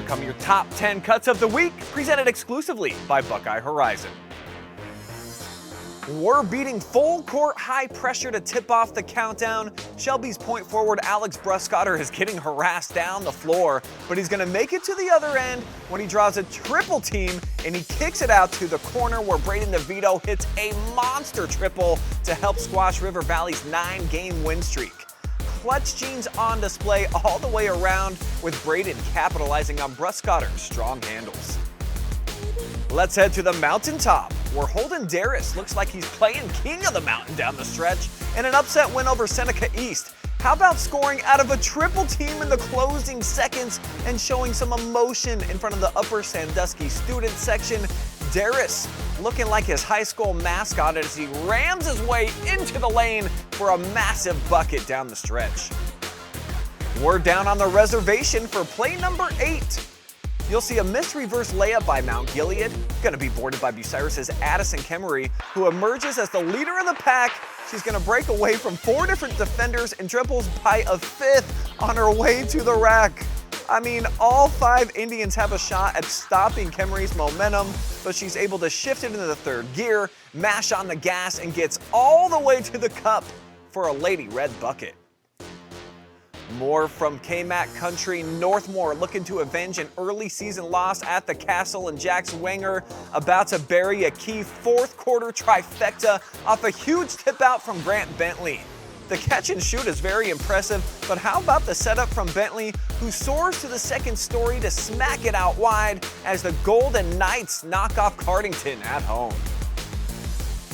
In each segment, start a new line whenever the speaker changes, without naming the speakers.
come your top 10 cuts of the week, presented exclusively by Buckeye Horizon. We're beating full court high pressure to tip off the countdown. Shelby's point forward Alex Bruskotter is getting harassed down the floor, but he's going to make it to the other end when he draws a triple team and he kicks it out to the corner where DeVito hits a monster triple to help squash River Valley's 9-game win streak. Clutch genes on display all the way around, with Braden capitalizing on Bruskotter's strong handles. Let's head to the mountaintop, where Holden Daris looks like he's playing king of the mountain down the stretch in an upset win over Seneca East. How about scoring out of a triple team in the closing seconds and showing some emotion in front of the upper Sandusky student section? Daris looking like his high school mascot as he rams his way into the lane for a massive bucket down the stretch. We're down on the reservation for play number 8. You'll see a missed reverse layup by Mount Gilead, going to be boarded by Bucyrus's Addison Kemery, who emerges as the leader of the pack. She's going to break away from 4 different defenders and dribbles by a 5th on her way to the rack. I mean, all 5 Indians have a shot at stopping Kemery's momentum, but she's able to shift it into the 3rd gear, mash on the gas, and gets all the way to the cup for a Lady Red bucket. More from KMAC country. Northmore looking to avenge an early season loss at the Castle, and Jax Wenger about to bury a key 4th quarter trifecta off a huge tip out from Grant Bentley. The catch and shoot is very impressive, but how about the setup from Bentley, who soars to the 2nd story to smack it out wide as the Golden Knights knock off Cardington at home.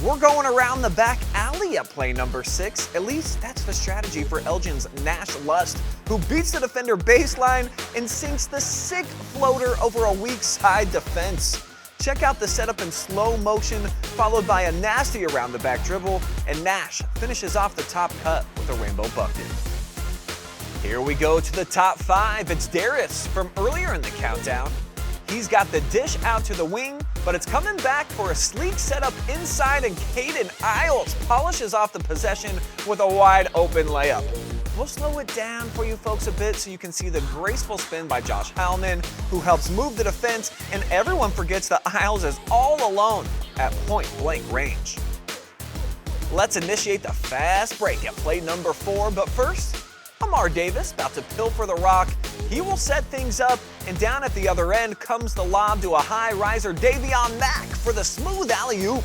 We're going around the back alley at play number 6. At least that's the strategy for Elgin's Nash Lust, who beats the defender baseline and sinks the sick floater over a weak side defense. Check out the setup in slow motion, followed by a nasty around the back dribble, and Nash finishes off the top cut with a rainbow bucket. Here we go to the top 5. It's Daris from earlier in the countdown. He's got the dish out to the wing, but it's coming back for a sleek setup inside, and Caden Isles polishes off the possession with a wide open layup. We'll slow it down for you folks a bit so you can see the graceful spin by Josh Hallman, who helps move the defense, and everyone forgets that Isles is all alone at point-blank range. Let's initiate the fast break at play number 4, but first, Amar Davis about to pilfer the rock. He will set things up, and down at the other end comes the lob to a high riser, Davion Mack, for the smooth alley-oop.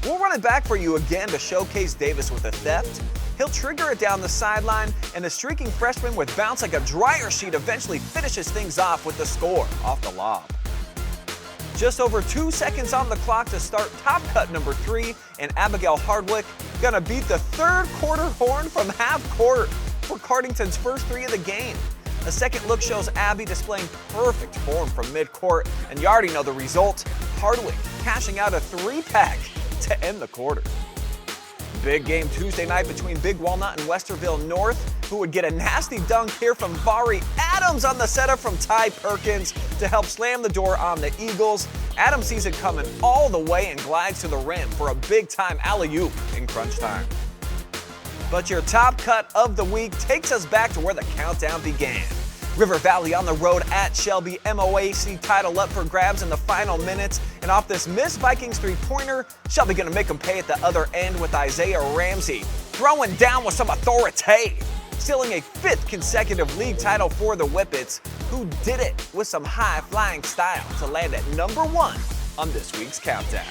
We'll run it back for you again to showcase Davis with a theft. He'll trigger it down the sideline, and the streaking freshman with bounce like a dryer sheet eventually finishes things off with the score off the lob. Just over 2 seconds on the clock to start top cut number 3, and Abigail Hardwick gonna beat the 3rd quarter horn from half court for Cardington's first 3 of the game. A second look shows Abby displaying perfect form from midcourt, and you already know the result. Hardwick cashing out a 3-pack to end the quarter. Big game Tuesday night between Big Walnut and Westerville North, who would get a nasty dunk here from Vari Adams on the setup from Ty Perkins to help slam the door on the Eagles. Adams sees it coming all the way and glides to the rim for a big-time alley-oop in crunch time. But your top cut of the week takes us back to where the countdown began. River Valley on the road at Shelby, MOAC title up for grabs in the final minutes, and off this missed Vikings 3-pointer, Shelby gonna make them pay at the other end with Issaiah Ramsey throwing down with some authority, stealing a 5th consecutive league title for the Whippets, who did it with some high-flying style to land at number 1 on this week's countdown.